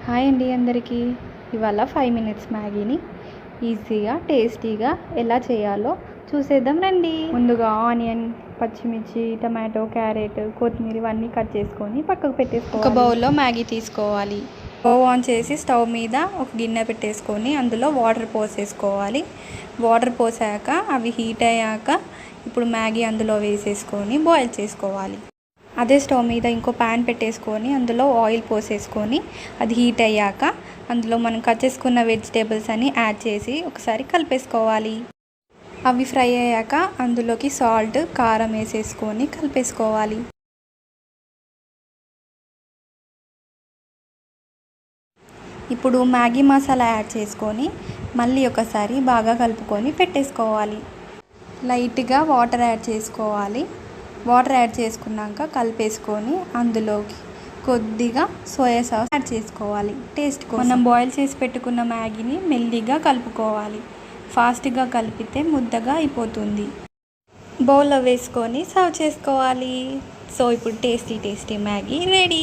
Hi అండి అందరికీ. ఇవాళ 5 మినిట్స్ మ్యాగీని ఈజీగా టేస్టీగా ఎలా చేయాలో చూసేద్దాం రండి. ముందుగా ఆనియన్, పచ్చిమిర్చి, టమాటో, క్యారెట్, కొత్తిమీర ఇవన్నీ కట్ చేసుకొని పక్కకు పెట్టేసుకోవాలి. ఒక బౌల్లో మ్యాగీ తీసుకోవాలి. స్టవ్ ఆన్ చేసి స్టవ్ మీద ఒక గిన్నె పెట్టేసుకొని అందులో వాటర్ పోసేసుకోవాలి. వాటర్ పోసాక అవి హీట్ అయ్యాక ఇప్పుడు మ్యాగీ అందులో వేసేసుకొని బాయిల్ చేసుకోవాలి. అదే స్టవ్ మీద ఇంకో ప్యాన్ పెట్టేసుకొని అందులో ఆయిల్ పోసేసుకొని అది హీట్ అయ్యాక అందులో మనం కట్ చేసుకున్న వెజిటేబుల్స్ అన్ని యాడ్ చేసి ఒకసారి కలిపేసుకోవాలి. అవి ఫ్రై అయ్యాక అందులోకి సాల్ట్, కారం వేసేసుకొని కలిపేసుకోవాలి. ఇప్పుడు మ్యాగీ మసాలా యాడ్ చేసుకొని మళ్ళీ ఒకసారి బాగా కలుపుకొని పెట్టేసుకోవాలి. లైట్గా వాటర్ యాడ్ చేసుకోవాలి. వాటర్ యాడ్ చేసుకున్నాక కలిపేసుకొని అందులోకి కొద్దిగా సోయా సాస్ యాడ్ చేసుకోవాలి. టేస్ట్ కోసం మనం బాయిల్ చేసి పెట్టుకున్న మ్యాగీని మెల్లిగా కలుపుకోవాలి. ఫాస్ట్గా కలిపితే ముద్దగా అయిపోతుంది. బౌల్లో వేసుకొని సర్వ్ చేసుకోవాలి. సో ఇప్పుడు టేస్టీ మ్యాగీ రెడీ.